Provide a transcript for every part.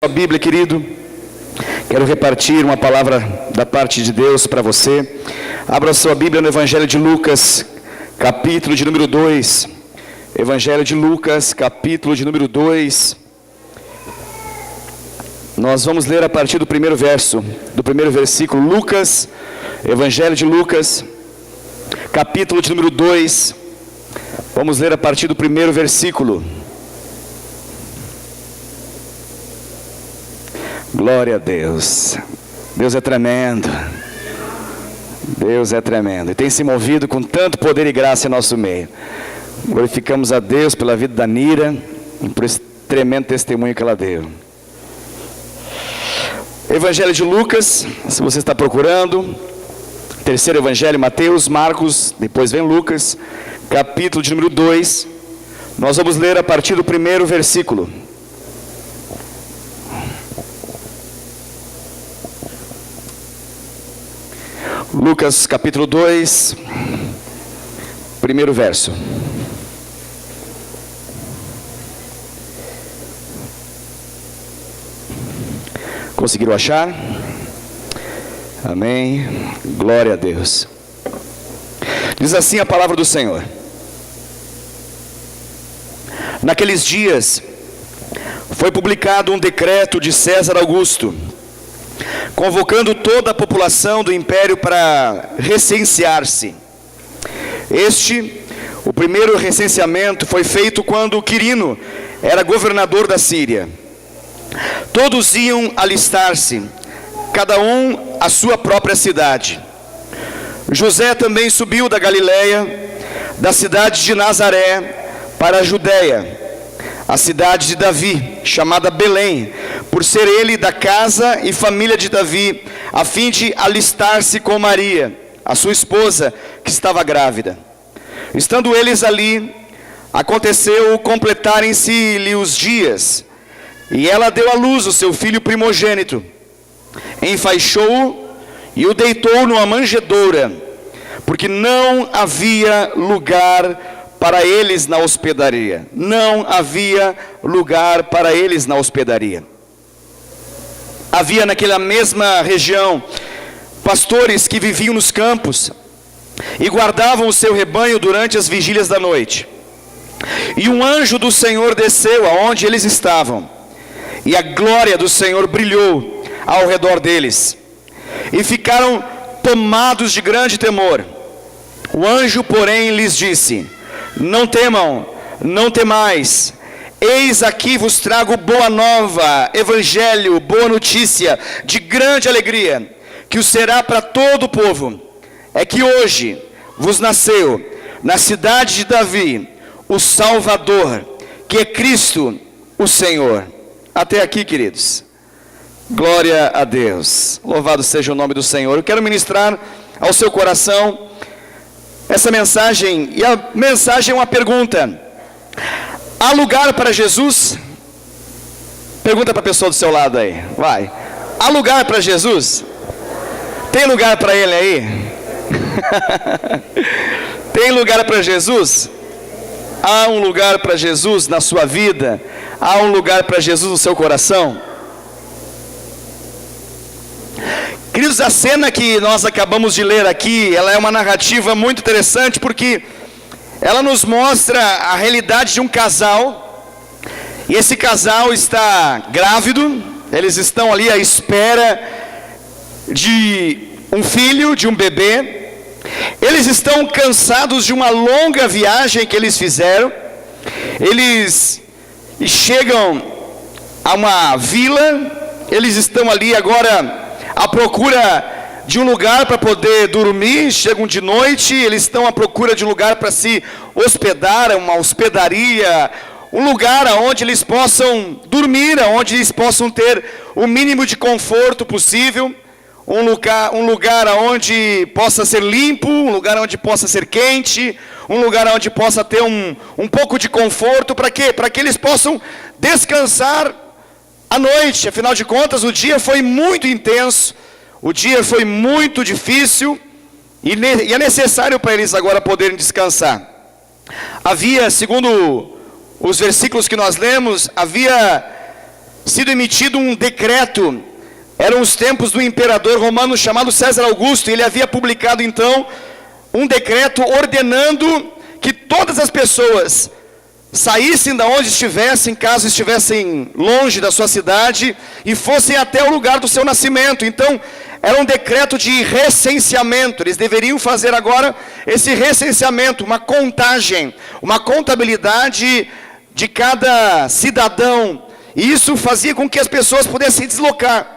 sua Bíblia, querido. Quero repartir uma palavra da parte de Deus para você. Abra sua Bíblia no Evangelho de Lucas, capítulo de número 2. Evangelho de Lucas, capítulo de número 2. Nós vamos ler a partir do primeiro verso, do primeiro versículo. Lucas, Evangelho de Lucas, capítulo de número 2. Vamos ler a partir do primeiro versículo. Glória a Deus. Deus é tremendo. Deus é tremendo. E tem se movido com tanto poder e graça em nosso meio. Glorificamos a Deus pela vida da Nira e por esse tremendo testemunho que ela deu. Evangelho de Lucas, se você está procurando. Terceiro Evangelho, Mateus, Marcos, depois vem Lucas, capítulo de número 2. Nós vamos ler a partir do primeiro versículo. Lucas capítulo 2, primeiro verso. Conseguiram achar? Amém. Glória a Deus. Diz assim a palavra do Senhor. Naqueles dias, foi publicado um decreto de César Augusto, convocando toda a população do império para recensear-se. O primeiro recenseamento foi feito quando Quirino era governador da Síria. Todos iam alistar-se, cada um à sua própria cidade. José também subiu da Galileia, da cidade de Nazaré, para a Judeia, a cidade de Davi, chamada Belém, por ser ele da casa e família de Davi, a fim de alistar-se com Maria, a sua esposa, que estava grávida. Estando eles ali, aconteceu completarem-se-lhe os dias, e ela deu à luz o seu filho primogênito. Enfaixou-o e o deitou numa manjedoura, porque não havia lugar para eles na hospedaria. Não havia lugar para eles na hospedaria. Havia naquela mesma região pastores que viviam nos campos e guardavam o seu rebanho durante as vigílias da noite. E um anjo do Senhor desceu aonde eles estavam, e a glória do Senhor brilhou ao redor deles, e ficaram tomados de grande temor. O anjo, porém, lhes disse: não temam, não temais. Eis aqui vos trago boa nova, evangelho, boa notícia, de grande alegria, que o será para todo o povo. É que hoje vos nasceu, na cidade de Davi, o Salvador, que é Cristo, o Senhor. Até aqui, queridos. Glória a Deus. Louvado seja o nome do Senhor. Eu quero ministrar ao seu coração essa mensagem, e a mensagem é uma pergunta: há lugar para Jesus? Pergunta para a pessoa do seu lado aí, vai. Há lugar para Jesus? Tem lugar para Ele aí? Tem lugar para Jesus? Há um lugar para Jesus na sua vida? Há um lugar para Jesus no seu coração? Queridos, a cena que nós acabamos de ler aqui, ela é uma narrativa muito interessante, porque ela nos mostra a realidade de um casal, e esse casal está grávido, eles estão ali à espera de um filho, de um bebê. Eles estão cansados de uma longa viagem que eles fizeram. Eles chegam a uma vila, eles estão ali agora à procura de um lugar para poder dormir. Chegam de noite, eles estão à procura de um lugar para se hospedar, uma hospedaria, um lugar onde eles possam dormir, onde eles possam ter o mínimo de conforto possível, um lugar onde possa ser limpo, um lugar onde possa ser quente, um lugar onde possa ter um pouco de conforto. Para quê? Para que eles possam descansar à noite. Afinal de contas, o dia foi muito intenso, o dia foi muito difícil, e é necessário para eles agora poderem descansar. Havia, segundo os versículos que nós lemos, havia sido emitido um decreto. Eram os tempos do imperador romano chamado César Augusto, e ele havia publicado então um decreto ordenando que todas as pessoas saíssem da onde estivessem, caso estivessem longe da sua cidade, e fossem até o lugar do seu nascimento. Então, era um decreto de recenseamento. Eles deveriam fazer agora esse recenseamento, uma contagem, uma contabilidade de cada cidadão. E isso fazia com que as pessoas pudessem deslocar.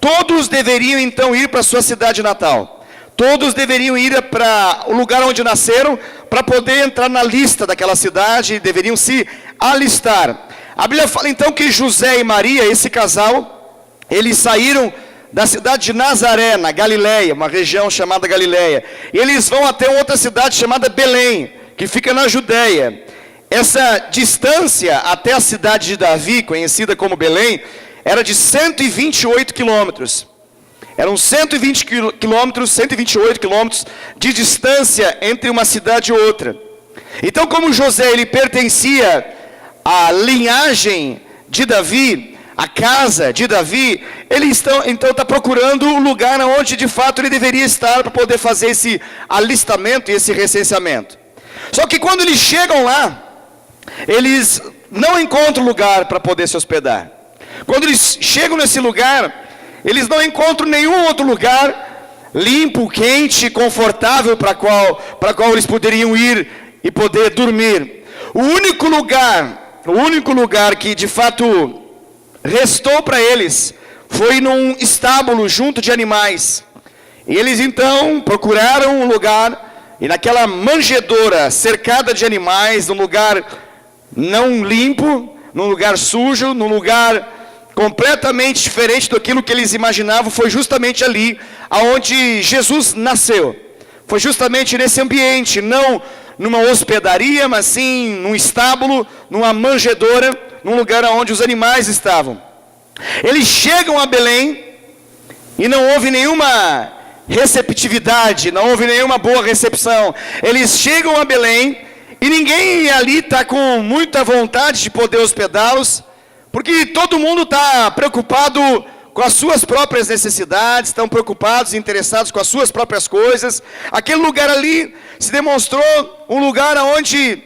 Todos deveriam então ir para a sua cidade natal. Todos deveriam ir para o lugar onde nasceram, para poder entrar na lista daquela cidade, deveriam se alistar. A Bíblia fala então que José e Maria, esse casal, eles saíram da cidade de Nazaré, na Galileia, uma região chamada Galileia. E eles vão até outra cidade chamada Belém, que fica na Judeia. Essa distância até a cidade de Davi, conhecida como Belém, era de 128 quilômetros. Eram 128 quilômetros de distância entre uma cidade e outra. Então, como José ele pertencia à linhagem de Davi, a casa de Davi, ele então está procurando o lugar onde de fato ele deveria estar para poder fazer esse alistamento e esse recenseamento. Só que quando eles chegam lá, eles não encontram lugar para poder se hospedar. Quando eles chegam nesse lugar, eles não encontram nenhum outro lugar limpo, quente, confortável para qual eles poderiam ir e poder dormir. O único lugar que de fato restou para eles foi num estábulo junto de animais. E eles então procuraram um lugar, e naquela manjedoura cercada de animais, num lugar não limpo, num lugar sujo, num lugar completamente diferente daquilo que eles imaginavam, foi justamente ali aonde Jesus nasceu. Foi justamente nesse ambiente, não numa hospedaria, mas sim num estábulo, numa manjedoura, num lugar onde os animais estavam. Eles chegam a Belém e não houve nenhuma receptividade, não houve nenhuma boa recepção. Eles chegam a Belém e ninguém ali está com muita vontade de poder hospedá-los, porque todo mundo está preocupado com as suas próprias necessidades, estão preocupados e interessados com as suas próprias coisas. Aquele lugar ali se demonstrou um lugar onde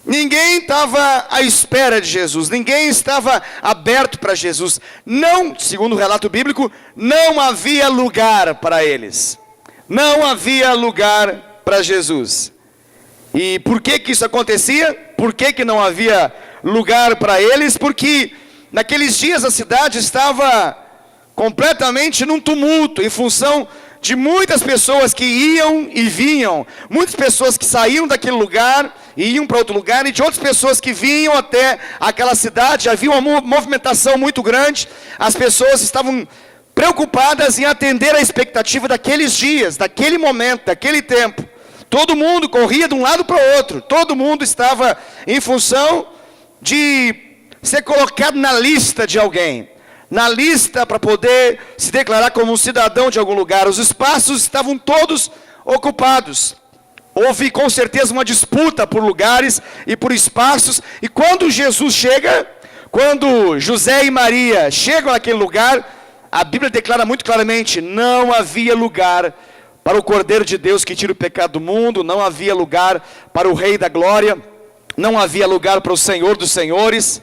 ninguém estava à espera de Jesus, ninguém estava aberto para Jesus. Não, segundo o relato bíblico, não havia lugar para eles. Não havia lugar para Jesus. E por que isso acontecia? Por que não havia lugar para eles? Porque naqueles dias a cidade estava completamente num tumulto, em função de muitas pessoas que iam e vinham, muitas pessoas que saíam daquele lugar e iam para outro lugar, e de outras pessoas que vinham até aquela cidade. Havia uma movimentação muito grande, as pessoas estavam preocupadas em atender a expectativa daqueles dias, daquele momento, daquele tempo. Todo mundo corria de um lado para o outro, todo mundo estava em função de ser colocado na lista de alguém, na lista para poder se declarar como um cidadão de algum lugar. Os espaços estavam todos ocupados. Houve com certeza uma disputa por lugares e por espaços. E quando Jesus chega, quando José e Maria chegam naquele lugar, a Bíblia declara muito claramente: não havia lugar para o Cordeiro de Deus que tira o pecado do mundo, não havia lugar para o Rei da Glória, não havia lugar para o Senhor dos Senhores.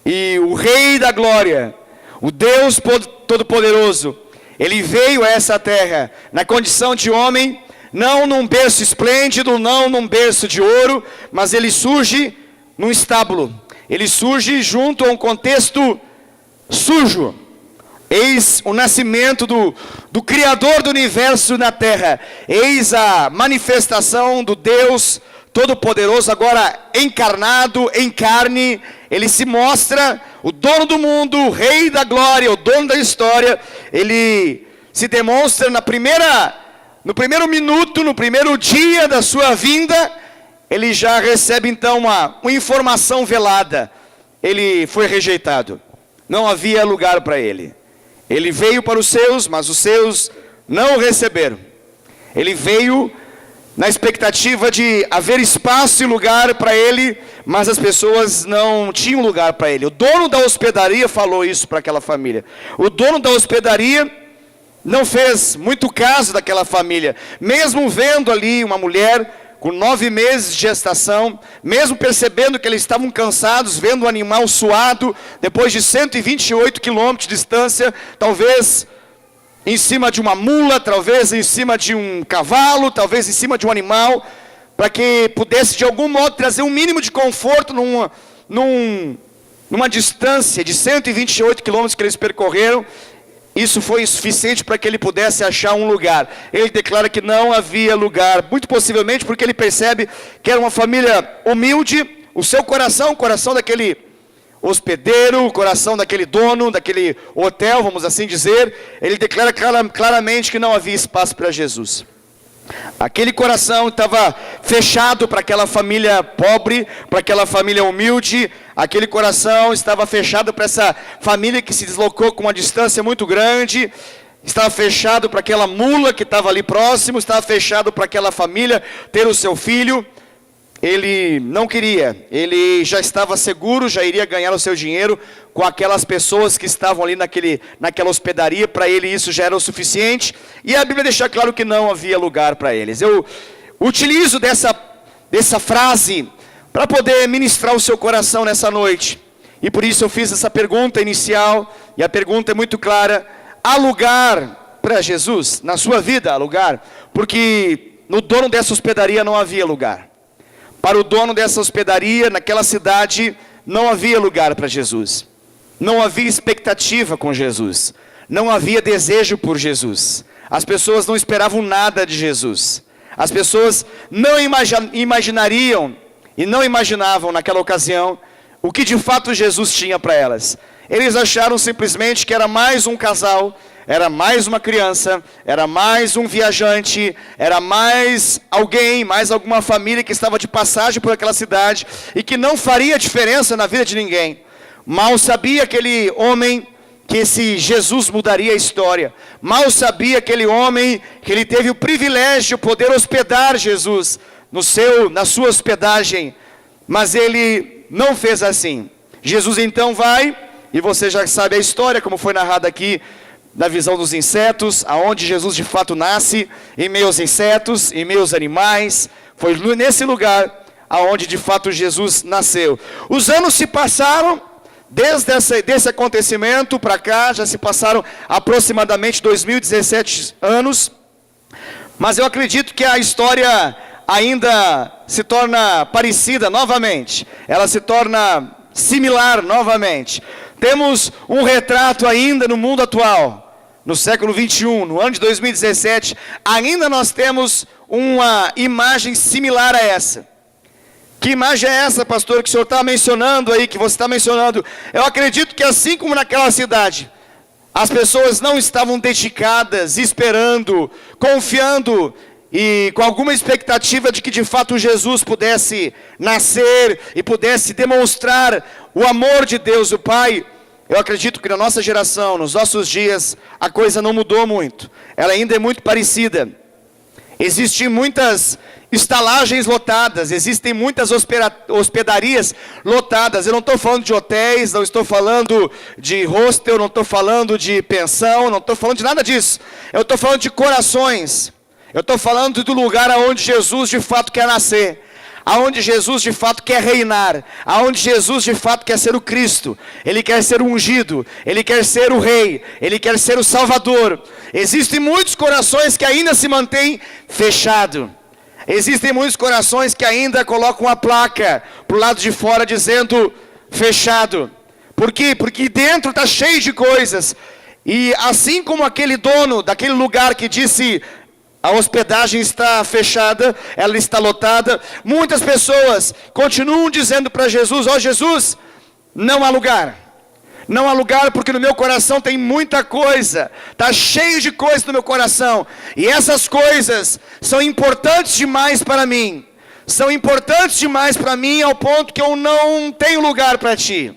E o Rei da Glória, o Deus Todo-Poderoso, ele veio a essa terra na condição de homem, não num berço esplêndido, não num berço de ouro, mas ele surge num estábulo, ele surge junto a um contexto sujo. Eis o nascimento do Criador do universo na terra, eis a manifestação do Deus Todo-Poderoso, agora encarnado em carne. Ele se mostra o dono do mundo, o Rei da Glória, o dono da história. Ele se demonstra no primeiro minuto, no primeiro dia da sua vinda. Ele já recebe então uma informação velada: ele foi rejeitado, não havia lugar para ele. Ele veio para os seus, mas os seus não o receberam. Ele veio na expectativa de haver espaço e lugar para ele, mas as pessoas não tinham lugar para ele. O dono da hospedaria falou isso para aquela família. O dono da hospedaria não fez muito caso daquela família, mesmo vendo ali uma mulher com 9 meses de gestação, mesmo percebendo que eles estavam cansados, vendo o animal suado, depois de 128 quilômetros de distância, talvez em cima de uma mula, talvez em cima de um cavalo, talvez em cima de um animal, para que pudesse de algum modo trazer um mínimo de conforto numa distância de 128 quilômetros que eles percorreram. Isso foi suficiente para que ele pudesse achar um lugar. Ele declara que não havia lugar, muito possivelmente porque ele percebe que era uma família humilde. O seu coração, o coração daquele hospedeiro, o coração daquele dono, daquele hotel, vamos assim dizer, ele declara claramente que não havia espaço para Jesus. Aquele coração estava fechado para aquela família pobre, para aquela família humilde. Aquele coração estava fechado para essa família que se deslocou com uma distância muito grande. Estava fechado para aquela mula que estava ali próximo. Estava fechado para aquela família ter o seu filho. Ele não queria, ele já estava seguro, já iria ganhar o seu dinheiro com aquelas pessoas que estavam ali naquela hospedaria. Para ele isso já era o suficiente, e a Bíblia deixa claro que não havia lugar para eles. Eu utilizo dessa frase para poder ministrar o seu coração nessa noite, e por isso eu fiz essa pergunta inicial, e a pergunta é muito clara: há lugar para Jesus na sua vida? Há lugar? Porque no dono dessa hospedaria não havia lugar. Para o dono dessa hospedaria, naquela cidade, não havia lugar para Jesus. Não havia expectativa com Jesus. Não havia desejo por Jesus. As pessoas não esperavam nada de Jesus. As pessoas não imaginariam e não imaginavam naquela ocasião o que de fato Jesus tinha para elas. Eles acharam simplesmente que era mais um casal, era mais uma criança, era mais um viajante, era mais alguém, mais alguma família que estava de passagem por aquela cidade e que não faria diferença na vida de ninguém. Mal sabia aquele homem que esse Jesus mudaria a história. Mal sabia aquele homem que ele teve o privilégio de poder hospedar Jesus na sua hospedagem, mas ele não fez assim. Jesus então vai, e você já sabe a história, como foi narrada aqui, da visão dos insetos, aonde Jesus de fato nasce, em meio aos insetos, em meio aos animais. Foi nesse lugar aonde de fato Jesus nasceu. Os anos se passaram, desde desse acontecimento para cá, já se passaram aproximadamente 2017 anos, mas eu acredito que a história ainda se torna parecida novamente, ela se torna similar novamente. Temos um retrato ainda no mundo atual, no século 21, no ano de 2017, ainda nós temos uma imagem similar a essa. Que imagem é essa, pastor, que o senhor está mencionando aí, que você está mencionando? Eu acredito que assim como naquela cidade, as pessoas não estavam dedicadas, esperando, confiando e com alguma expectativa de que de fato Jesus pudesse nascer e pudesse demonstrar o amor de Deus, o Pai. Eu acredito que na nossa geração, nos nossos dias, a coisa não mudou muito. Ela ainda é muito parecida. Existem muitas estalagens lotadas, existem muitas hospedarias lotadas. Eu não estou falando de hotéis, não estou falando de hostel, não estou falando de pensão, não estou falando de nada disso. Eu estou falando de corações. Eu estou falando do lugar onde Jesus de fato quer nascer, aonde Jesus de fato quer reinar, aonde Jesus de fato quer ser o Cristo. Ele quer ser o ungido, Ele quer ser o Rei, Ele quer ser o Salvador. Existem muitos corações que ainda se mantêm fechados. Existem muitos corações que ainda colocam a placa para o lado de fora dizendo fechado. Por quê? Porque dentro está cheio de coisas. E assim como aquele dono daquele lugar que disse: a hospedagem está fechada, ela está lotada, muitas pessoas continuam dizendo para Jesus: ó Jesus, não há lugar. Não há lugar porque no meu coração tem muita coisa, está cheio de coisa no meu coração, e essas coisas são importantes demais para mim, são importantes demais para mim ao ponto que eu não tenho lugar para ti.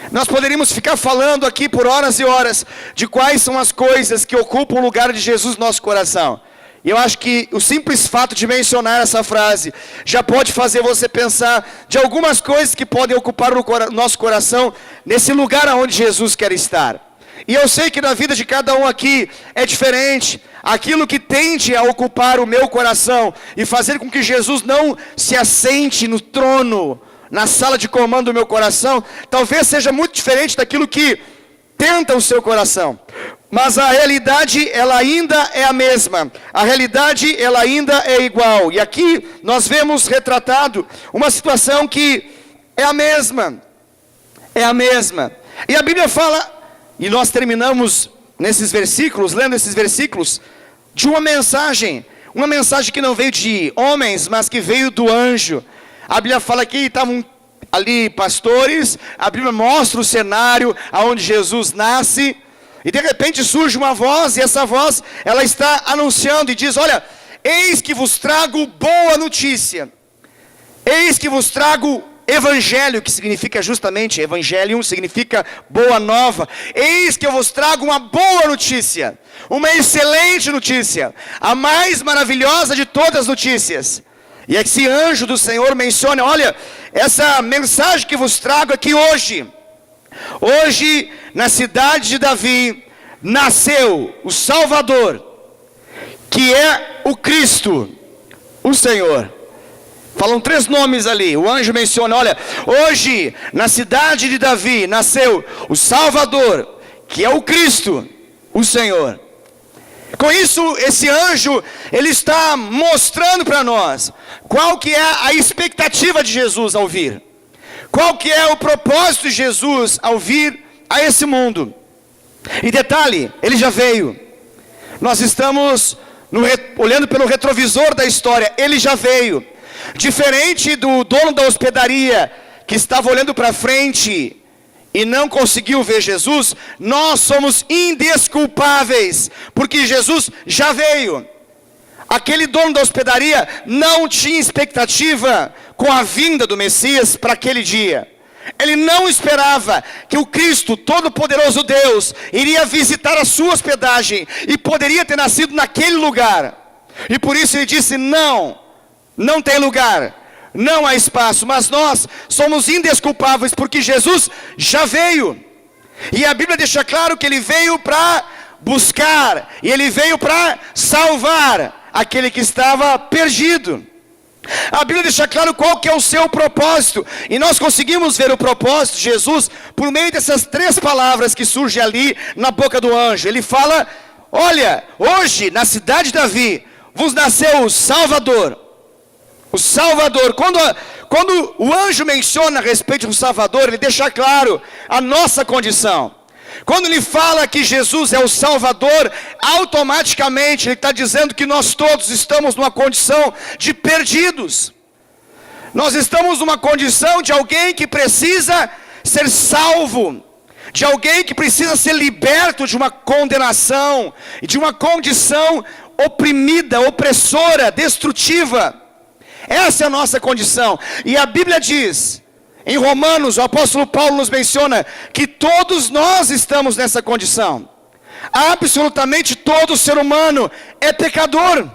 Nós poderíamos ficar falando aqui por horas e horas de quais são as coisas que ocupam o lugar de Jesus no nosso coração. E eu acho que o simples fato de mencionar essa frase já pode fazer você pensar de algumas coisas que podem ocupar o nosso coração nesse lugar aonde Jesus quer estar. E eu sei que na vida de cada um aqui é diferente. Aquilo que tende a ocupar o meu coração e fazer com que Jesus não se assente no trono, na sala de comando do meu coração, talvez seja muito diferente daquilo que tenta o seu coração. Mas a realidade, ela ainda é a mesma. A realidade, ela ainda é igual. E aqui nós vemos retratado uma situação que é a mesma. É a mesma. E a Bíblia fala, e nós terminamos nesses versículos, lendo esses versículos, de uma mensagem que não veio de homens, mas que veio do anjo. A Bíblia fala que estavam ali pastores, a Bíblia mostra o cenário aonde Jesus nasce, e de repente surge uma voz, e essa voz, ela está anunciando e diz: olha, eis que vos trago boa notícia, eis que vos trago evangelho, que significa justamente, evangelium significa boa nova. Eis que eu vos trago uma boa notícia, uma excelente notícia, a mais maravilhosa de todas as notícias. E esse anjo do Senhor menciona: olha, essa mensagem que vos trago aqui hoje, na cidade de Davi, nasceu o Salvador, que é o Cristo, o Senhor. Falam 3 nomes ali, o anjo menciona: olha, hoje na cidade de Davi nasceu o Salvador, que é o Cristo, o Senhor. Com isso, esse anjo, ele está mostrando para nós qual que é a expectativa de Jesus ao vir. Qual que é o propósito de Jesus ao vir a esse mundo. E detalhe, ele já veio. Nós estamos olhando pelo retrovisor da história, ele já veio. Diferente do dono da hospedaria, que estava olhando para frente e não conseguiu ver Jesus, nós somos indesculpáveis, porque Jesus já veio. Aquele dono da hospedaria não tinha expectativa com a vinda do Messias para aquele dia. Ele não esperava que o Cristo, todo-poderoso Deus, iria visitar a sua hospedagem e poderia ter nascido naquele lugar. E por isso ele disse: não tem lugar, não há espaço. Mas nós somos indesculpáveis porque Jesus já veio. E a Bíblia deixa claro que ele veio para buscar, e ele veio para salvar aquele que estava perdido. A Bíblia deixa claro qual que é o seu propósito, e nós conseguimos ver o propósito de Jesus por meio dessas 3 palavras que surgem ali na boca do anjo. Ele fala: olha, hoje na cidade de Davi vos nasceu o Salvador. O Salvador. Quando o anjo menciona a respeito do Salvador, ele deixa claro a nossa condição. Quando ele fala que Jesus é o Salvador, automaticamente ele está dizendo que nós todos estamos numa condição de perdidos. Nós estamos numa condição de alguém que precisa ser salvo, de alguém que precisa ser liberto de uma condenação, de uma condição oprimida, opressora, destrutiva. Essa é a nossa condição. E a Bíblia diz, em Romanos, o apóstolo Paulo nos menciona que todos nós estamos nessa condição. Absolutamente todo ser humano é pecador.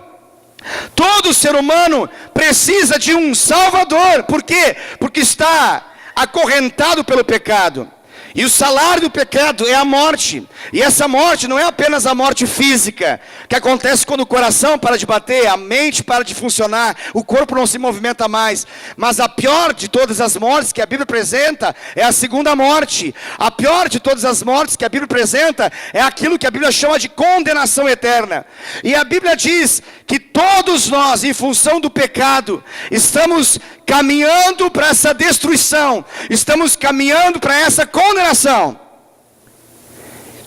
Todo ser humano precisa de um Salvador. Por quê? Porque está acorrentado pelo pecado. E o salário do pecado é a morte. E essa morte não é apenas a morte física, que acontece quando o coração para de bater, a mente para de funcionar, o corpo não se movimenta mais. Mas a pior de todas as mortes que a Bíblia apresenta é a segunda morte. A pior de todas as mortes que a Bíblia apresenta é aquilo que a Bíblia chama de condenação eterna. E a Bíblia diz que todos nós, em função do pecado, estamos caminhando para essa destruição, estamos caminhando para essa condenação.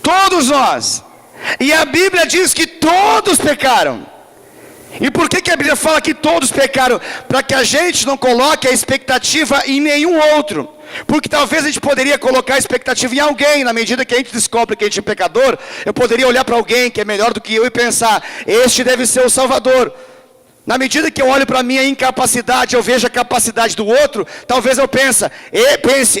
Todos nós. E a Bíblia diz que todos pecaram. E por que a Bíblia fala que todos pecaram? Para que a gente não coloque a expectativa em nenhum outro. Porque talvez a gente poderia colocar a expectativa em alguém. Na medida que a gente descobre que a gente é pecador, eu poderia olhar para alguém que é melhor do que eu e pensar: este deve ser o Salvador. Na medida que eu olho para a minha incapacidade, eu vejo a capacidade do outro, talvez eu pense,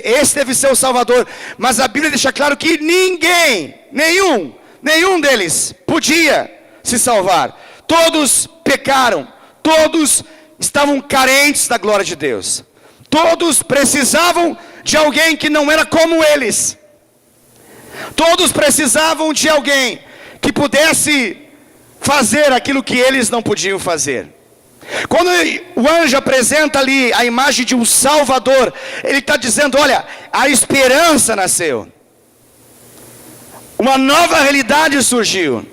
esse deve ser o Salvador. Mas a Bíblia deixa claro que ninguém, nenhum deles podia se salvar. todos pecaram, todos estavam carentes da glória de Deus, todos precisavam de alguém que não era como eles, todos precisavam de alguém que pudesse fazer aquilo que eles não podiam fazer. Quando o anjo apresenta ali a imagem de um Salvador, ele está dizendo, olha, a esperança nasceu, uma nova realidade surgiu.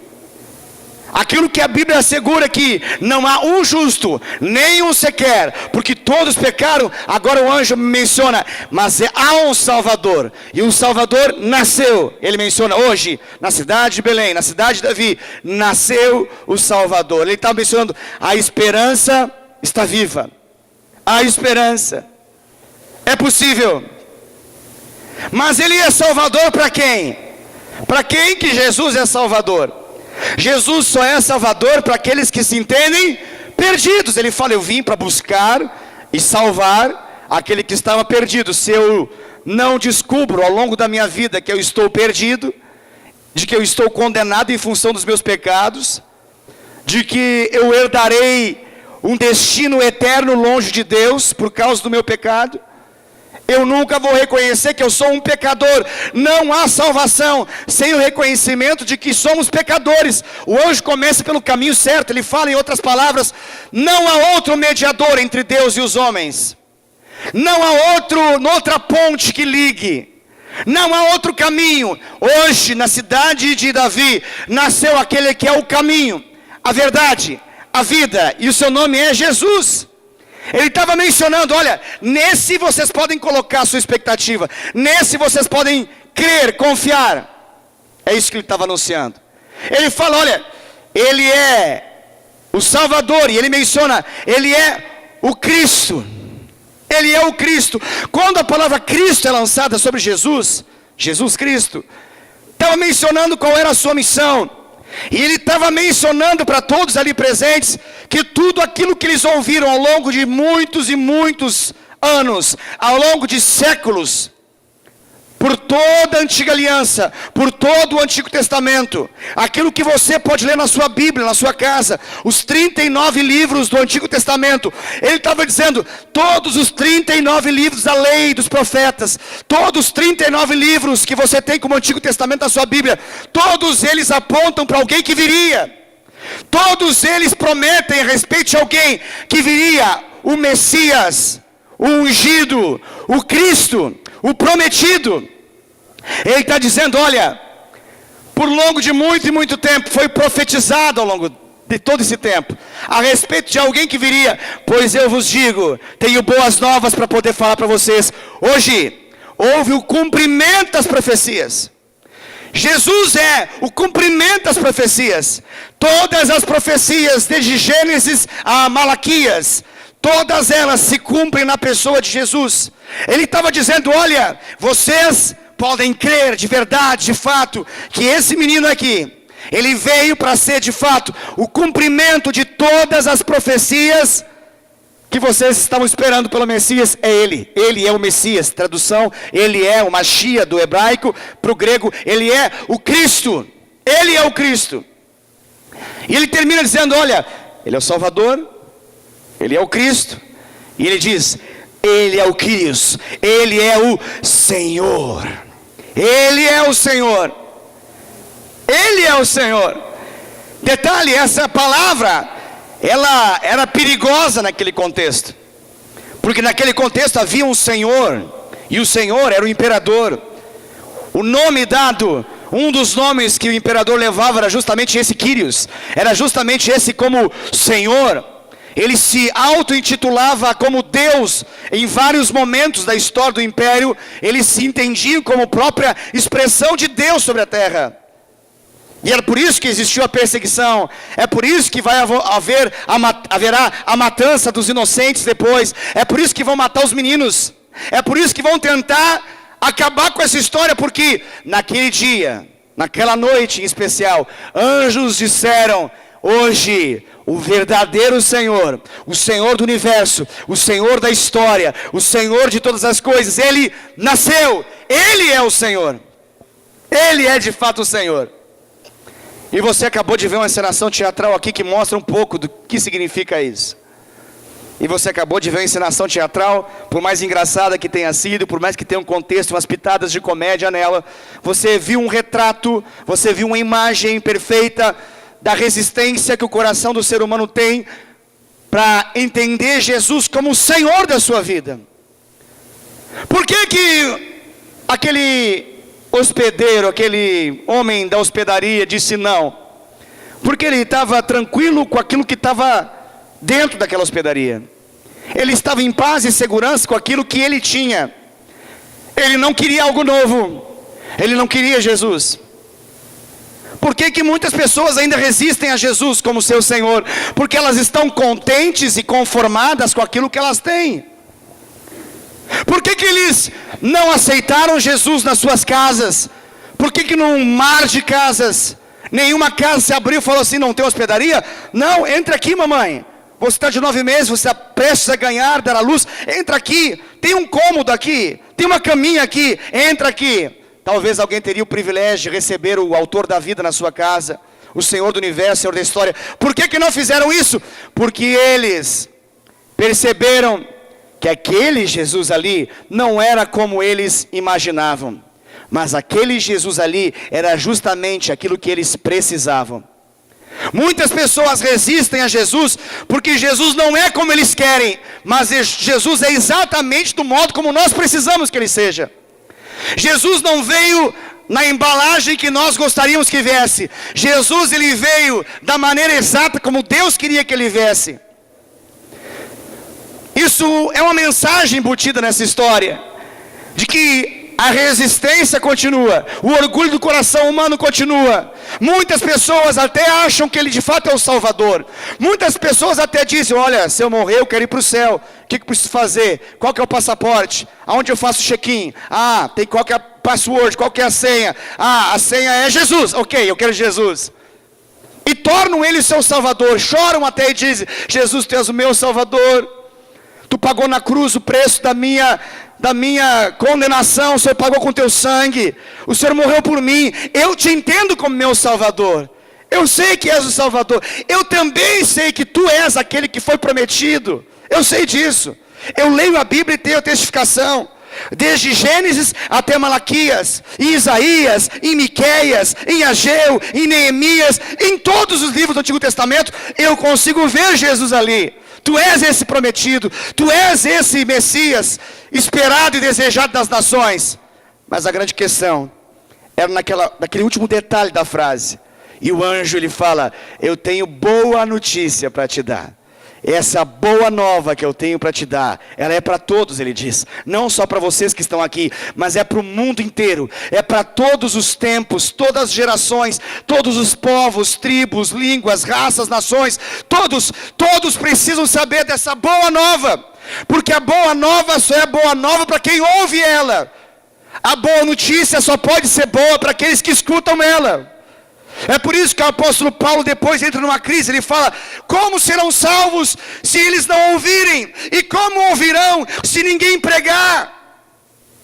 Aquilo que a Bíblia assegura que não há um justo, nem um sequer, porque todos pecaram. Agora o anjo menciona, mas há um Salvador, e um Salvador nasceu. Ele menciona hoje, na cidade de Belém, na cidade de Davi, nasceu o Salvador. Ele está mencionando, a esperança está viva, a esperança é possível. Mas ele é Salvador para quem? Para quem que Jesus é Salvador? Jesus só é Salvador para aqueles que se entendem perdidos. Ele fala, eu vim para buscar e salvar aquele que estava perdido. Se eu não descubro ao longo da minha vida que eu estou perdido, de que eu estou condenado em função dos meus pecados, de que eu herdarei um destino eterno longe de Deus por causa do meu pecado, eu nunca vou reconhecer que eu sou um pecador. Não há salvação sem o reconhecimento de que somos pecadores. O anjo começa pelo caminho certo. Ele fala em outras palavras, não há outro mediador entre Deus e os homens. Não há outra ponte que ligue. Não há outro caminho. Hoje, na cidade de Davi, nasceu aquele que é o caminho, a verdade, a vida, e o seu nome é Jesus. Ele estava mencionando, olha, nesse vocês podem colocar a sua expectativa, nesse vocês podem crer, confiar. É isso que ele estava anunciando. Ele fala, olha, ele é o Salvador, e ele menciona, ele é o Cristo. Ele é o Cristo. Quando a palavra Cristo é lançada sobre Jesus, Jesus Cristo, estava mencionando qual era a sua missão. E ele estava mencionando para todos ali presentes, que tudo aquilo que eles ouviram ao longo de muitos e muitos anos, ao longo de séculos, por toda a antiga aliança, por todo o Antigo Testamento, aquilo que você pode ler na sua Bíblia, na sua casa, os 39 livros do Antigo Testamento, ele estava dizendo, todos os 39 livros da lei dos profetas, todos os 39 livros que você tem como Antigo Testamento na sua Bíblia, todos eles apontam para alguém que viria, todos eles prometem a respeito de alguém que viria, o Messias, o ungido, o Cristo, o prometido. Ele está dizendo, olha, por longo de muito e muito tempo, foi profetizado ao longo de todo esse tempo, a respeito de alguém que viria, pois eu vos digo, tenho boas novas para poder falar para vocês, hoje, houve o cumprimento das profecias, Jesus é o cumprimento das profecias, todas as profecias, desde Gênesis a Malaquias, todas elas se cumprem na pessoa de Jesus. Ele estava dizendo, olha, vocês podem crer de verdade, de fato, que esse menino aqui, ele veio para ser de fato o cumprimento de todas as profecias que vocês estavam esperando pelo Messias. É ele é o Messias, tradução, ele é o Machia do hebraico para o grego, ele é o Cristo, ele é o Cristo. E ele termina dizendo, olha, ele é o Salvador, ele é o Cristo, e ele diz, ele é o Kyrios, ele é o Senhor, ele é o Senhor, ele é o Senhor. Detalhe, essa palavra, ela era perigosa naquele contexto, porque naquele contexto havia um Senhor, e o Senhor era o imperador. O nome dado, um dos nomes que o imperador levava era justamente esse Kyrios, era justamente esse como Senhor. Ele se auto-intitulava como Deus em vários momentos da história do império. Eles se entendiam como própria expressão de Deus sobre a terra. E era por isso que existiu a perseguição. É por isso que haverá a matança dos inocentes depois. É por isso que vão matar os meninos. É por isso que vão tentar acabar com essa história. Porque naquele dia, naquela noite em especial, anjos disseram, hoje o verdadeiro Senhor, o Senhor do universo, o Senhor da história, o Senhor de todas as coisas, ele nasceu, ele é o Senhor, ele é de fato o Senhor. E você acabou de ver uma encenação teatral aqui que mostra um pouco do que significa isso. E você acabou de ver uma encenação teatral, por mais engraçada que tenha sido, por mais que tenha um contexto, umas pitadas de comédia nela, você viu um retrato, você viu uma imagem perfeita da resistência que o coração do ser humano tem para entender Jesus como o Senhor da sua vida. Por que aquele hospedeiro, aquele homem da hospedaria disse não? Porque ele estava tranquilo com aquilo que estava dentro daquela hospedaria. Ele estava em paz e segurança com aquilo que ele tinha. Ele não queria algo novo. Ele não queria Jesus. Por que muitas pessoas ainda resistem a Jesus como seu Senhor? Porque elas estão contentes e conformadas com aquilo que elas têm. Por que eles não aceitaram Jesus nas suas casas? Por que num mar de casas, nenhuma casa se abriu e falou assim, não tem hospedaria? Não, entra aqui, mamãe. Você está de 9 meses, você está prestes a ganhar, dar à luz. Entra aqui, tem um cômodo aqui, tem uma caminha aqui, entra aqui. Talvez alguém teria o privilégio de receber o autor da vida na sua casa, o Senhor do universo, Senhor da história. Por que não fizeram isso? Porque eles perceberam que aquele Jesus ali não era como eles imaginavam. Mas aquele Jesus ali era justamente aquilo que eles precisavam. Muitas pessoas resistem a Jesus porque Jesus não é como eles querem, mas Jesus é exatamente do modo como nós precisamos que ele seja. Jesus não veio na embalagem que nós gostaríamos que viesse. Jesus, ele veio da maneira exata como Deus queria que ele viesse. Isso é uma mensagem embutida nessa história, de que a resistência continua, o orgulho do coração humano continua. Muitas pessoas até acham que ele de fato é o Salvador. Muitas pessoas até dizem, olha, se eu morrer eu quero ir para o céu. O que eu preciso fazer? Qual que é o passaporte? Aonde eu faço check-in? Qual que é a password? Qual que é a senha? A senha é Jesus. Ok, eu quero Jesus. E tornam ele o seu Salvador. Choram até e dizem, Jesus, tu és o meu Salvador. Tu pagou na cruz o preço da minha condenação, o Senhor pagou com teu sangue, o Senhor morreu por mim, eu te entendo como meu Salvador, eu sei que és o Salvador, eu também sei que tu és aquele que foi prometido, eu sei disso, eu leio a Bíblia e tenho a testificação, desde Gênesis até Malaquias, em Isaías, em Miqueias, em Ageu, em Neemias, em todos os livros do Antigo Testamento, eu consigo ver Jesus ali. Tu és esse prometido, tu és esse Messias, esperado e desejado das nações. Mas a grande questão era naquele último detalhe da frase. E o anjo ele fala, eu tenho boa notícia para te dar. Essa boa nova que eu tenho para te dar, ela é para todos, ele diz. Não só para vocês que estão aqui, mas é para o mundo inteiro. É para todos os tempos, todas as gerações, todos os povos, tribos, línguas, raças, nações. Todos precisam saber dessa boa nova. Porque a boa nova só é boa nova para quem ouve ela. A boa notícia só pode ser boa para aqueles que escutam ela. É por isso que o apóstolo Paulo depois entra numa crise, ele fala, como serão salvos se eles não ouvirem? E como ouvirão se ninguém pregar?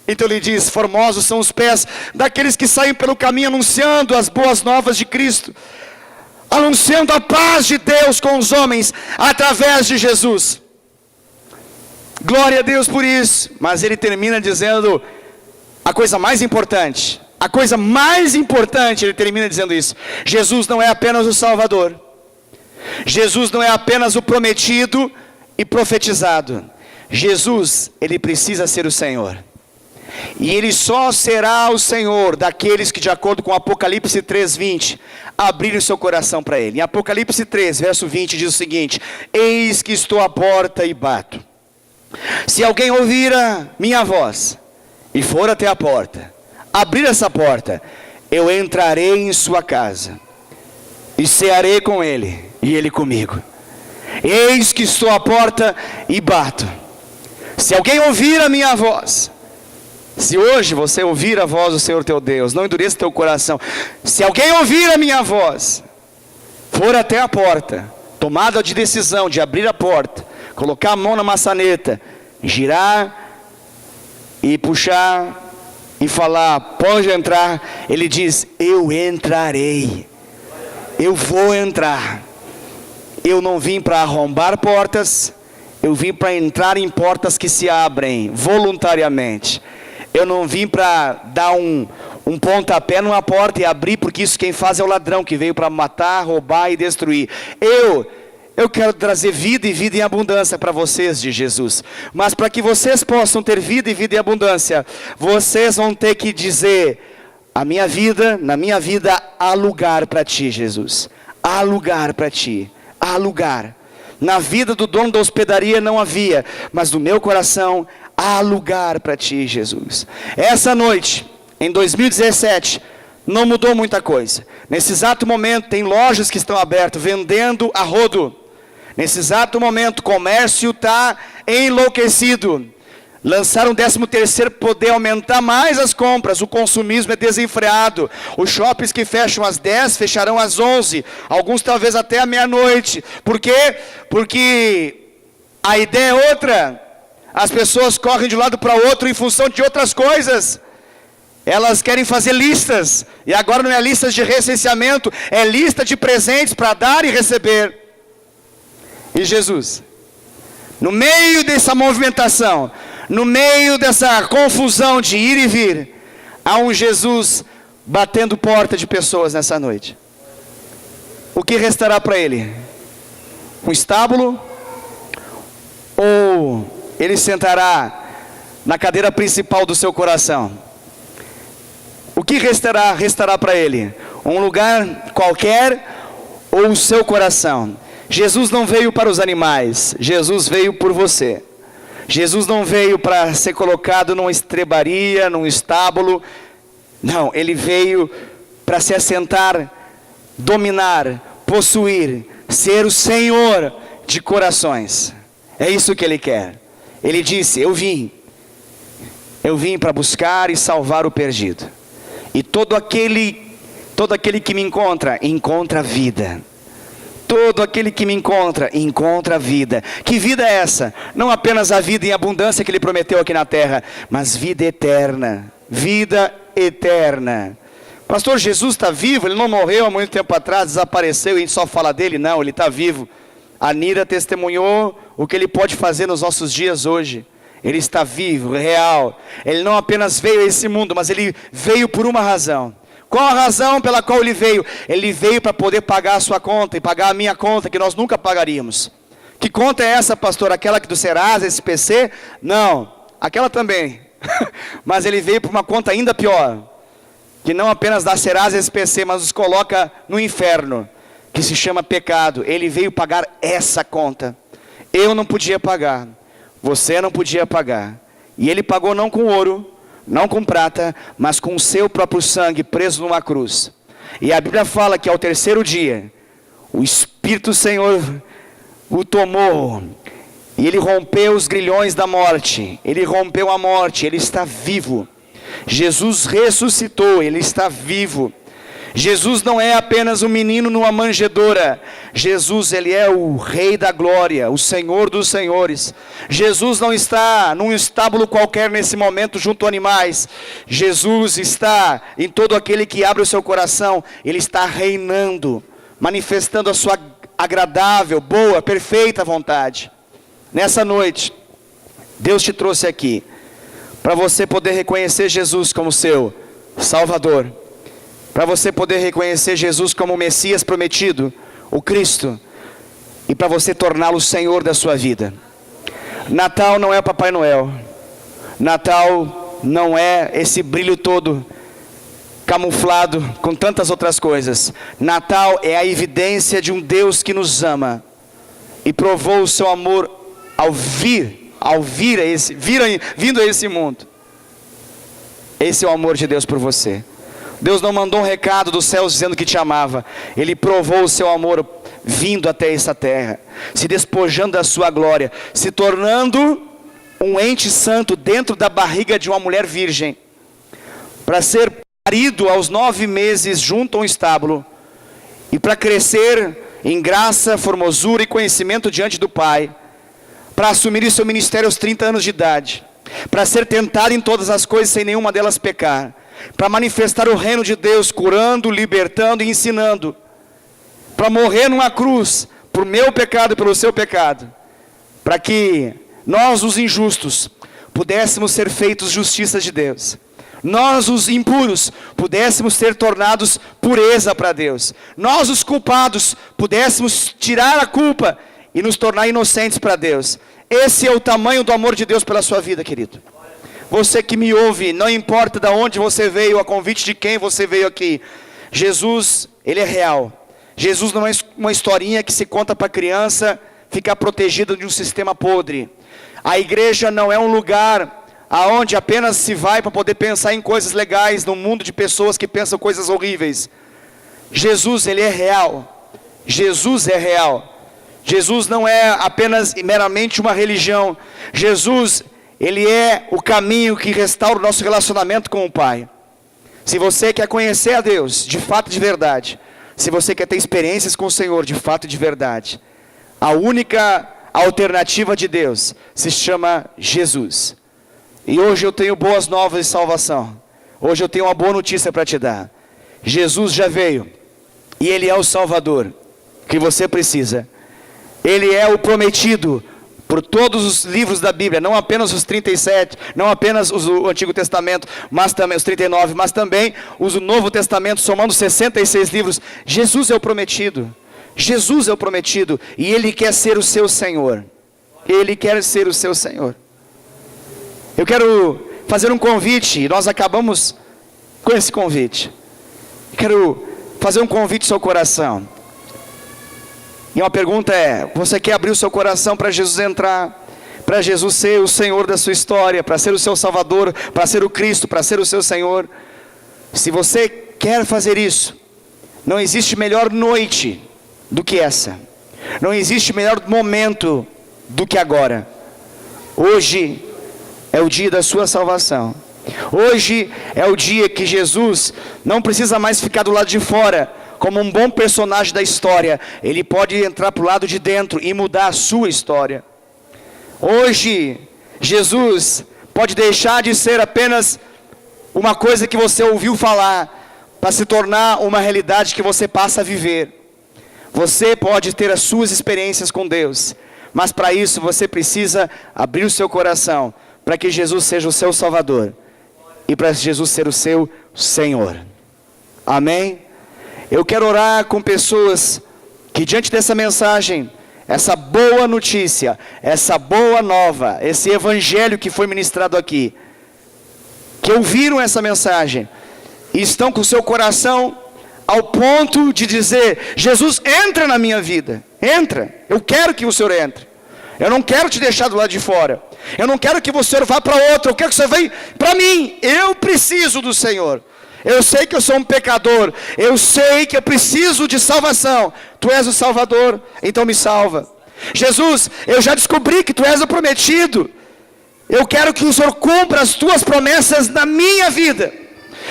Então ele diz, formosos são os pés daqueles que saem pelo caminho anunciando as boas novas de Cristo, anunciando a paz de Deus com os homens, através de Jesus. Glória a Deus por isso. Mas ele termina dizendo a coisa mais importante. A coisa mais importante, ele termina dizendo isso. Jesus não é apenas o Salvador. Jesus não é apenas o prometido e profetizado. Jesus, ele precisa ser o Senhor. E ele só será o Senhor daqueles que, de acordo com Apocalipse 3:20, abrirem o seu coração para ele. Em Apocalipse 3, verso 20, diz o seguinte: eis que estou à porta e bato. Se alguém ouvir a minha voz e for até a porta, abrir essa porta, eu entrarei em sua casa e cearei com ele e ele comigo. Eis que estou à porta e bato. Se alguém ouvir a minha voz, se hoje você ouvir a voz do Senhor teu Deus, não endureça teu coração. Se alguém ouvir a minha voz, for até a porta, tomada de decisão de abrir a porta, colocar a mão na maçaneta, girar e puxar e falar, pode entrar, ele diz, eu entrarei. eu vou entrar. Eu não vim para arrombar portas, eu vim para entrar em portas que se abrem voluntariamente. Eu não vim para dar um pontapé numa porta e abrir, porque isso quem faz é o ladrão, que veio para matar, roubar e destruir. Eu quero trazer vida e vida em abundância para vocês, de Jesus. Mas para que vocês possam ter vida e vida em abundância, vocês vão ter que dizer: na minha vida há lugar para ti, Jesus. Há lugar para ti. Há lugar. Na vida do dono da hospedaria não havia, mas no meu coração há lugar para ti, Jesus. Essa noite, em 2017, não mudou muita coisa. Nesse exato momento tem lojas que estão abertas, vendendo a rodo. Nesse exato momento o comércio está enlouquecido. Lançaram o 13º para poder aumentar mais as compras. O consumismo é desenfreado. Os shoppings que fecham às 10, fecharão às 11. Alguns talvez até à meia-noite. Por quê? Porque a ideia é outra. As pessoas correm de um lado para o outro em função de outras coisas. Elas querem fazer listas. E agora não é listas de recenseamento, é lista de presentes para dar e receber. E Jesus, no meio dessa movimentação, no meio dessa confusão de ir e vir, há um Jesus batendo porta de pessoas nessa noite. O que restará para ele? Um estábulo? Ou ele sentará na cadeira principal do seu coração? O que restará para ele? Um lugar qualquer ou o seu coração? Jesus não veio para os animais, Jesus veio por você. Jesus não veio para ser colocado numa estrebaria, num estábulo. Não, ele veio para se assentar, dominar, possuir, ser o Senhor de corações. É isso que ele quer. Ele disse: eu vim para buscar e salvar o perdido. E todo aquele que me encontra vida. Todo aquele que me encontra a vida. Que vida é essa? Não apenas a vida em abundância que ele prometeu aqui na terra, mas vida eterna. Vida eterna. Pastor, Jesus está vivo? Ele não morreu há muito tempo atrás, desapareceu e a gente só fala dele? Não, ele está vivo. A Nira testemunhou o que ele pode fazer nos nossos dias hoje. Ele está vivo, real. Ele não apenas veio a esse mundo, mas ele veio por uma razão. Qual a razão pela qual ele veio? Ele veio para poder pagar a sua conta e pagar a minha conta, que nós nunca pagaríamos. Que conta é essa, pastor? Aquela que do Serasa, SPC? Não, aquela também. Mas ele veio para uma conta ainda pior, que não apenas dá Serasa, SPC, mas os coloca no inferno, que se chama pecado. Ele veio pagar essa conta. Eu não podia pagar, você não podia pagar. E ele pagou não com ouro, não com prata, mas com o seu próprio sangue preso numa cruz. E a Bíblia fala que ao terceiro dia, o Espírito do Senhor o tomou, e ele rompeu os grilhões da morte, ele rompeu a morte, ele está vivo. Jesus ressuscitou, ele está vivo. Jesus não é apenas um menino numa manjedoura. Jesus, ele é o Rei da glória, o Senhor dos senhores. Jesus não está num estábulo qualquer nesse momento junto a animais. Jesus está em todo aquele que abre o seu coração. Ele está reinando, manifestando a sua agradável, boa, perfeita vontade. Nessa noite, Deus te trouxe aqui para você poder reconhecer Jesus como seu Salvador, para você poder reconhecer Jesus como o Messias prometido, o Cristo, e para você torná-lo o Senhor da sua vida. Natal não é Papai Noel. Natal não é esse brilho todo camuflado com tantas outras coisas. Natal é a evidência de um Deus que nos ama e provou o seu amor vindo a esse mundo. Esse é o amor de Deus por você. Deus não mandou um recado dos céus dizendo que te amava. Ele provou o seu amor vindo até essa terra, se despojando da sua glória, se tornando um ente santo dentro da barriga de uma mulher virgem, para ser parido aos 9 meses junto a um estábulo, e para crescer em graça, formosura e conhecimento diante do Pai, para assumir o seu ministério aos 30 anos de idade, para ser tentado em todas as coisas sem nenhuma delas pecar, para manifestar o reino de Deus, curando, libertando e ensinando. para morrer numa cruz, por meu pecado e pelo seu pecado, para que nós, os injustos, pudéssemos ser feitos justiça de Deus. Nós, os impuros, pudéssemos ser tornados pureza para Deus. Nós, os culpados, pudéssemos tirar a culpa e nos tornar inocentes para Deus. Esse é o tamanho do amor de Deus pela sua vida, querido. Você que me ouve, não importa de onde você veio, a convite de quem você veio aqui, Jesus, Ele é real. Jesus não é uma historinha que se conta para criança ficar protegida de um sistema podre. A igreja não é um lugar aonde apenas se vai para poder pensar em coisas legais, num mundo de pessoas que pensam coisas horríveis. Jesus, Ele é real. Jesus é real. Jesus não é apenas meramente uma religião. Jesus, Ele é o caminho que restaura o nosso relacionamento com o Pai. Se você quer conhecer a Deus, de fato, de verdade, se você quer ter experiências com o Senhor, de fato, de verdade, a única alternativa de Deus se chama Jesus. E hoje eu tenho boas novas de salvação. Hoje eu tenho uma boa notícia para te dar. Jesus já veio, e Ele é o Salvador que você precisa. Ele é o prometido por todos os livros da Bíblia, não apenas os 37, não apenas o Antigo Testamento, mas também os 39, mas também o Novo Testamento, somando 66 livros. Jesus é o prometido. Jesus é o prometido, e Ele quer ser o seu Senhor. Ele quer ser o seu Senhor. Eu quero fazer um convite, nós acabamos com esse convite. Eu quero fazer um convite ao seu coração. E uma pergunta é: você quer abrir o seu coração para Jesus entrar? Para Jesus ser o Senhor da sua história, para ser o seu Salvador, para ser o Cristo, para ser o seu Senhor? Se você quer fazer isso, não existe melhor noite do que essa. Não existe melhor momento do que agora. Hoje é o dia da sua salvação. Hoje é o dia que Jesus não precisa mais ficar do lado de fora como um bom personagem da história. Ele pode entrar para o lado de dentro e mudar a sua história. Hoje Jesus pode deixar de ser apenas uma coisa que você ouviu falar, para se tornar uma realidade que você passa a viver. Você pode ter as suas experiências com Deus, mas para isso você precisa abrir o seu coração, para que Jesus seja o seu Salvador, e para Jesus ser o seu Senhor. Amém? Eu quero orar com pessoas que, diante dessa mensagem, essa boa notícia, essa boa nova, esse evangelho que foi ministrado aqui, que ouviram essa mensagem e estão com o seu coração ao ponto de dizer: Jesus, entra na minha vida, entra, eu quero que o Senhor entre. Eu não quero te deixar do lado de fora. Eu não quero que você vá para outro. Eu quero que você venha para mim. Eu preciso do Senhor. Eu sei que eu sou um pecador. Eu sei que eu preciso de salvação. Tu és o Salvador, então me salva. Jesus, eu já descobri que Tu és o prometido. Eu quero que o Senhor cumpra as Tuas promessas na minha vida.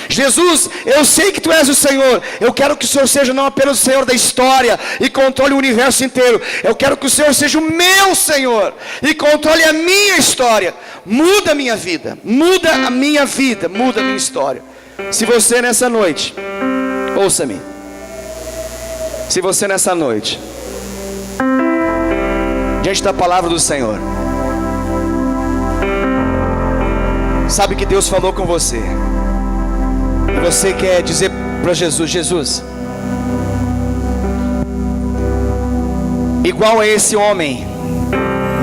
Jesus, eu sei que Tu és o Senhor. Eu quero que o Senhor seja não apenas o Senhor da história e controle o universo inteiro. Eu quero que o Senhor seja o meu Senhor e controle a minha história. Muda a minha vida, muda a minha vida, muda a minha história. Se você nessa noite, ouça-me, se você nessa noite, diante da palavra do Senhor, sabe que Deus falou com você, e você quer dizer para Jesus: Jesus, igual a esse homem,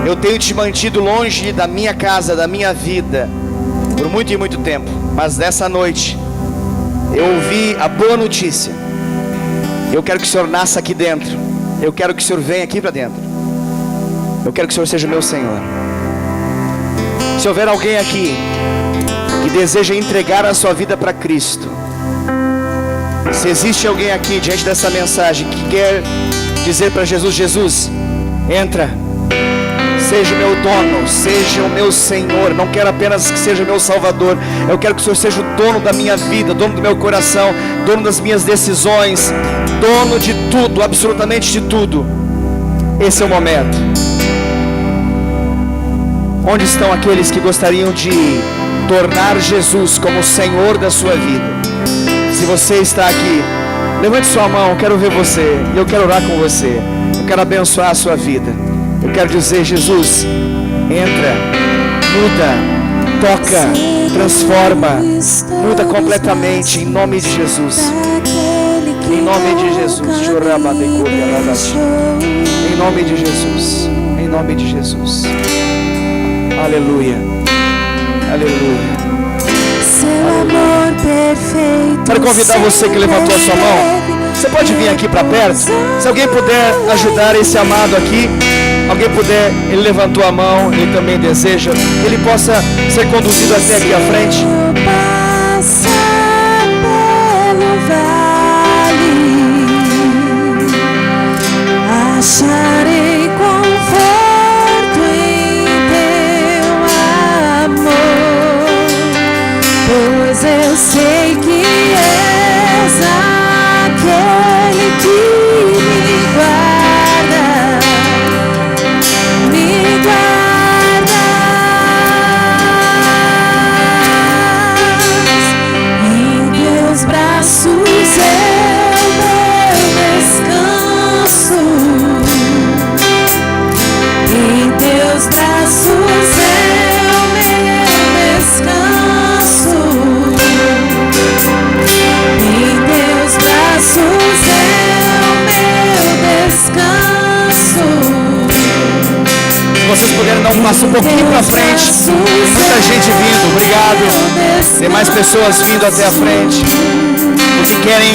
eu tenho te mantido longe da minha casa, da minha vida, por muito e muito tempo, mas nessa noite eu ouvi a boa notícia. Eu quero que o Senhor nasça aqui dentro. Eu quero que o Senhor venha aqui para dentro. Eu quero que o Senhor seja o meu Senhor. Se houver alguém aqui que deseja entregar a sua vida para Cristo, se existe alguém aqui diante dessa mensagem que quer dizer para Jesus: Jesus, entra, seja o meu dono, seja o meu Senhor. Não quero apenas que seja o meu Salvador, eu quero que o Senhor seja o dono da minha vida, dono do meu coração, dono das minhas decisões, dono de tudo, absolutamente de tudo. Esse é o momento. Onde estão aqueles que gostariam de tornar Jesus como o Senhor da sua vida? Se você está aqui, Levante sua mão, eu quero ver você. E eu quero orar com você. Eu quero abençoar a sua vida. Eu quero dizer, Jesus, entra, muda, toca, transforma, muda completamente, em nome de Jesus. Em nome de Jesus. Em nome de Jesus. Em nome de Jesus. Aleluia. Aleluia. Quero convidar você que levantou a sua mão. Você pode vir aqui para perto. Se alguém puder ajudar esse amado aqui, alguém puder, ele levantou a mão, ele também deseja, ele possa ser conduzido até aqui à frente. Acharei conforto em teu amor, pois eu sei que és aquele que me guarda, me guardas. Em teus braços é o meu descanso. Em teus braços é o meu descanso. Em teus braços é o meu descanso. Se vocês puderem dar um passo um pouquinho para frente. Tem muita gente vindo, obrigado. Tem mais pessoas vindo até a frente, porque querem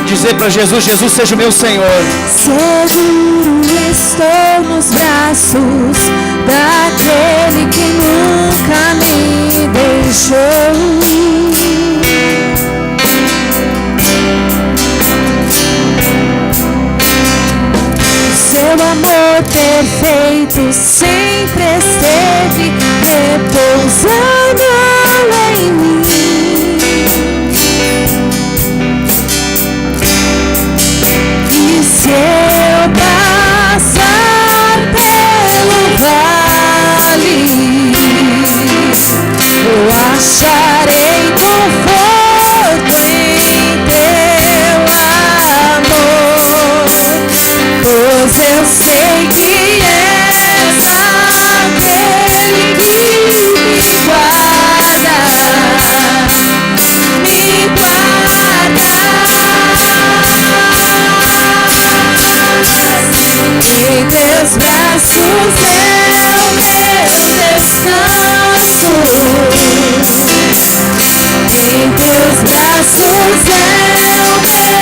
dizer para Jesus, Jesus seja o meu Senhor. Seguro estou nos braços daquele que nunca me deixou. Seu amor perfeito sempre esteve repousando em mim. E se eu passar pelo vale, eu acharei conforto em teu amor, pois eu sei que és aquele que me guarda, me guarda. Em teus braços é o meu descanso. Em teus braços é o meu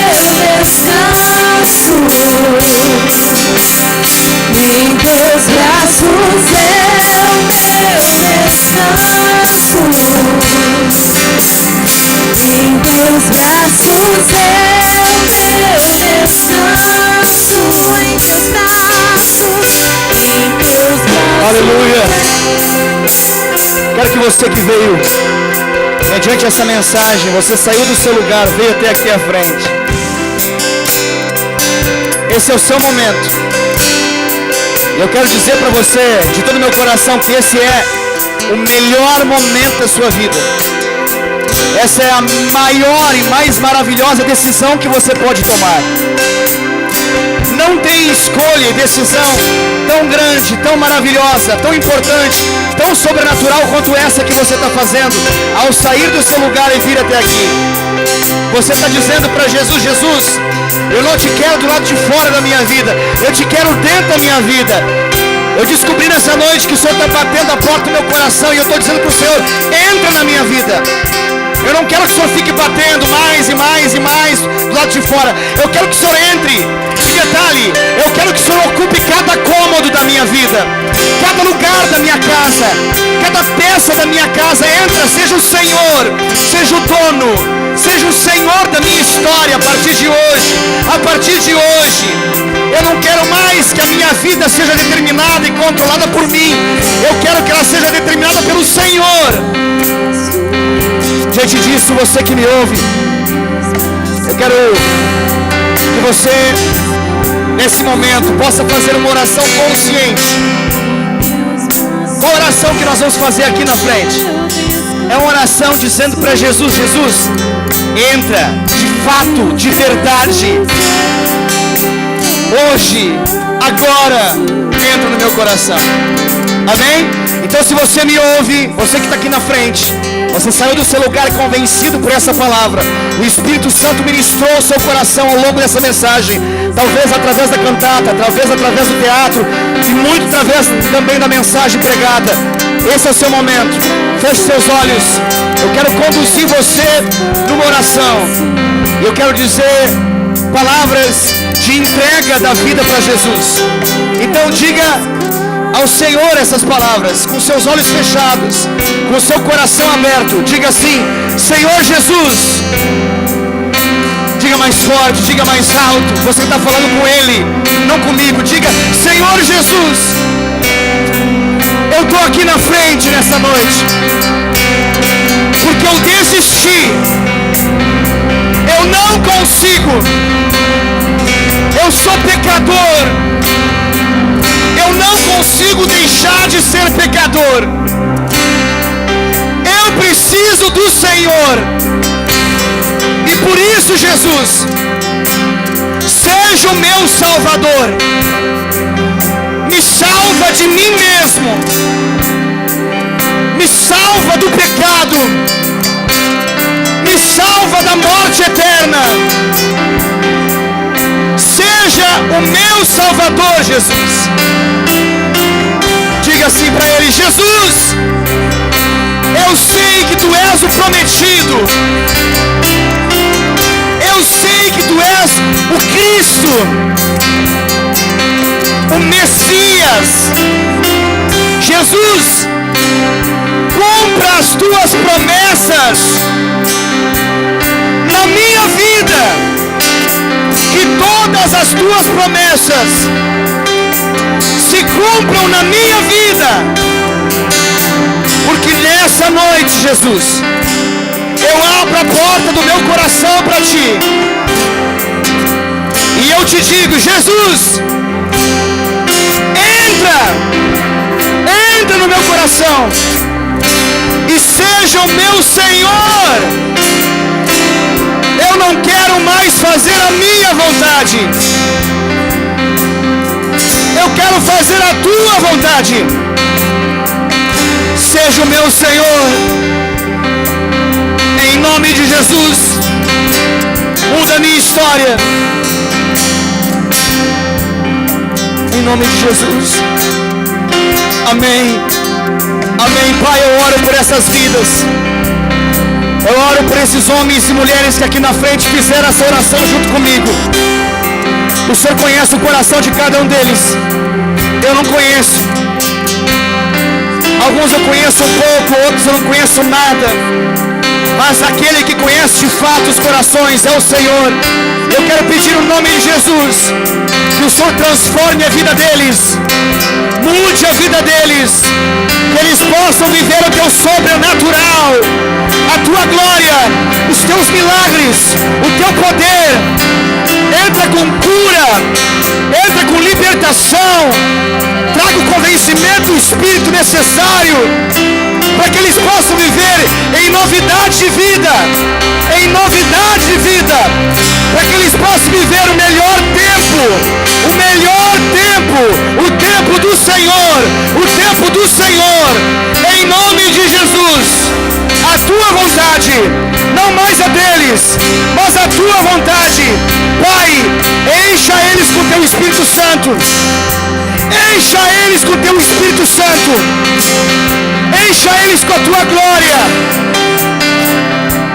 descanso. Em teus braços é o meu descanso. Em teus braços é o meu descanso. Em teus braços, em teus braços. Aleluia. Quero que você que veio mediante essa mensagem, você saiu do seu lugar, veio até aqui à frente. Esse é o seu momento. Eu quero dizer para você, de todo o meu coração, que esse é o melhor momento da sua vida. Essa é a maior e mais maravilhosa decisão que você pode tomar. Não tem escolha e decisão tão grande, tão maravilhosa, tão importante, tão sobrenatural quanto essa que você está fazendo ao sair do seu lugar e vir até aqui. Você está dizendo para Jesus, Jesus, eu não te quero do lado de fora da minha vida, eu te quero dentro da minha vida. Eu descobri nessa noite que o Senhor está batendo a porta do meu coração e eu estou dizendo para o Senhor, entra na minha vida. Eu não quero que o Senhor fique batendo mais e mais e mais do lado de fora. Eu quero que o Senhor entre. E detalhe, eu quero que o Senhor ocupe cada cômodo da minha vida, cada lugar da minha casa, cada peça da minha casa. Entra, seja o Senhor, seja o dono, seja o Senhor da minha história a partir de hoje. A partir de hoje, eu não quero mais que a minha vida seja determinada e controlada por mim. Eu quero que ela seja determinada pelo Senhor. Diante disso, você que me ouve, eu quero que você, nesse momento, possa fazer uma oração consciente. Qual oração que nós vamos fazer aqui na frente? É uma oração dizendo para Jesus, Jesus, entra de fato, de verdade, hoje, agora, entra no meu coração. Amém? Então, se você me ouve, você que está aqui na frente, você saiu do seu lugar convencido por essa palavra, o Espírito Santo ministrou o seu coração ao longo dessa mensagem, talvez através da cantata, talvez através do teatro, e muito através também da mensagem pregada. Esse é o seu momento. Feche seus olhos. Eu quero conduzir você numa oração. Eu quero dizer palavras de entrega da vida para Jesus. Então diga ao Senhor essas palavras, com seus olhos fechados, com o seu coração aberto. Diga assim: Senhor Jesus. Diga mais forte, diga mais alto. Você está falando com Ele, não comigo. Diga: Senhor Jesus, eu estou aqui na frente nessa noite, porque eu desisti. Eu não consigo. Eu sou pecador. Eu não consigo deixar de ser pecador. Eu preciso do Senhor. E por isso, Jesus, seja o meu Salvador. Me salva de mim mesmo. Me salva do pecado. Me salva da morte eterna. Seja o meu Salvador, Jesus. Diga assim para Ele: Jesus, eu sei que Tu és o prometido. Eu sei que Tu és o Cristo, o Messias. Jesus, cumpra as Tuas promessas na minha vida. Que todas as Tuas promessas se cumpram na minha vida. Porque nessa noite, Jesus, eu abro a porta do meu coração para Ti. E eu te digo: Jesus, entra no meu coração e seja o meu Senhor. Eu não quero mais fazer a minha vontade. Eu quero fazer a Tua vontade. Seja o meu Senhor. Em nome de Jesus, muda a minha história. Em nome de Jesus. Amém. Amém. Pai, eu oro por essas vidas. Eu oro por esses homens e mulheres que aqui na frente fizeram essa oração junto comigo. O Senhor conhece o coração de cada um deles. Eu não conheço. Alguns eu conheço um pouco, outros eu não conheço nada. Mas aquele que conhece de fato os corações é o Senhor. Eu quero pedir no nome de Jesus que o Senhor transforme a vida deles, mude a vida deles, que eles possam viver o Teu sobrenatural, a Tua glória, os Teus milagres, o Teu poder. Entra com cura, entra com libertação, traga o convencimento do Espírito necessário para que eles possam viver em novidade de vida, para que eles possam viver o melhor tempo, o tempo do Senhor, em nome de Jesus. A Tua vontade, não mais a deles, mas a Tua vontade. Pai, encha eles com Teu Espírito Santo. Encha eles com Teu Espírito Santo. Encha eles com a Tua glória.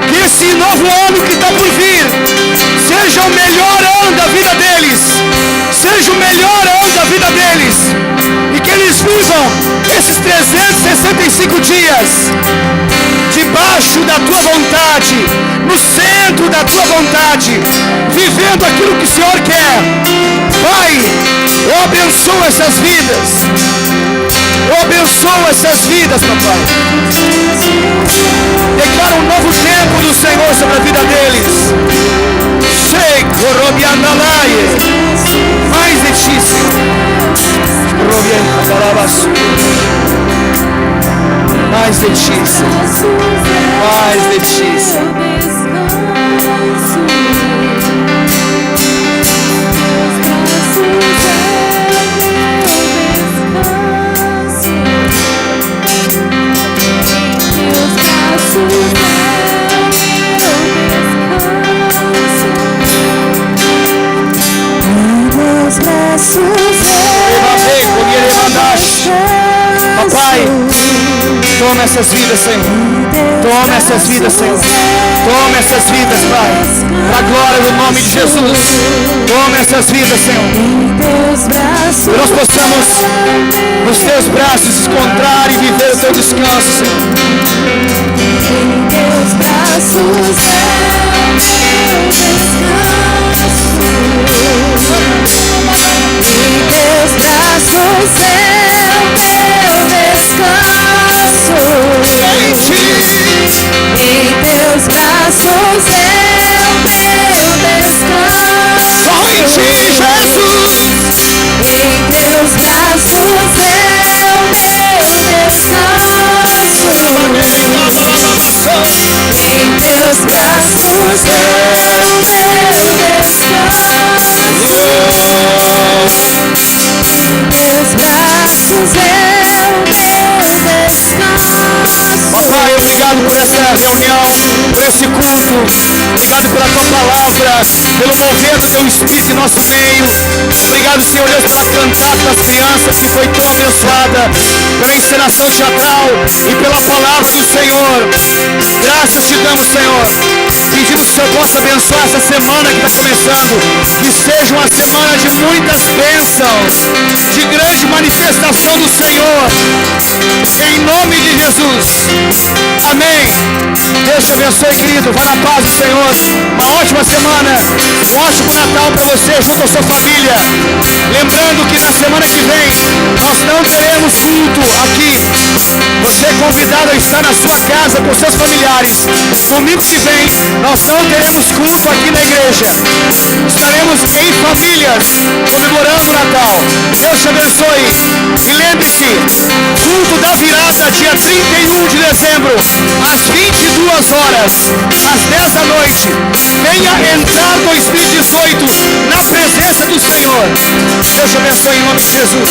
Que esse novo ano que está por vir seja o melhor ano da vida deles. Seja o melhor ano da vida deles. E que eles vivam esses 365 dias debaixo da Tua vontade, no centro da Tua vontade, vivendo aquilo que o Senhor quer. Pai, eu abençoo essas vidas. Eu abençoo essas vidas, papai. Declaro um novo tempo do Senhor sobre a vida deles. Sei, Corobiandalaie. Mais de Ti, Senhor. Mais de Ti, Senhor. Mais de Ti, Senhor. Papai, toma essas vidas, Senhor. Toma essas vidas, Senhor. Toma essas vidas, Pai. Para a glória do nome de Jesus. Toma essas vidas, Senhor. Que nós possamos, nos teus braços, encontrar e viver o teu descanso, Senhor. Em teus braços é o meu descanso. Em teus braços é o meu descanso. Em teus braços é o meu descanso. Só em ti, Jesus. Em teus braços é o meu descanso. Em teus braços é o meu descanso. Teus braços é o meu descanso. Papai, obrigado por essa reunião, por esse culto. Obrigado pela tua palavra, pelo mover do teu Espírito em nosso meio. Obrigado, Senhor Deus, pela cantata das crianças que foi tão abençoada, pela encenação teatral e pela palavra do Senhor. Graças te damos, Senhor. Pedimos que o Senhor possa abençoar essa semana que está começando. Que seja uma semana de muitas bênçãos, de grande manifestação do Senhor. Em nome de Jesus. Amém. Deus te abençoe, querido. Vai na paz do Senhor. Uma ótima semana. Um ótimo Natal para você junto à sua família. Lembrando que na semana que vem nós não teremos culto aqui. Você é convidado a estar na sua casa com seus familiares. Domingo que vem nós não teremos culto aqui na igreja. Estaremos em famílias comemorando o Natal. Deus te abençoe. E lembre-se, culto da virada, dia 31 de dezembro, às 22 horas, às 10 da noite. Venha entrar 2018 na presença do Senhor. Deus te abençoe em nome de Jesus.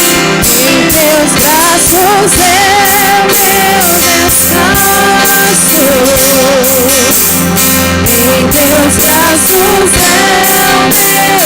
Em teus braços é o meu descanso. Em teus braços é o meu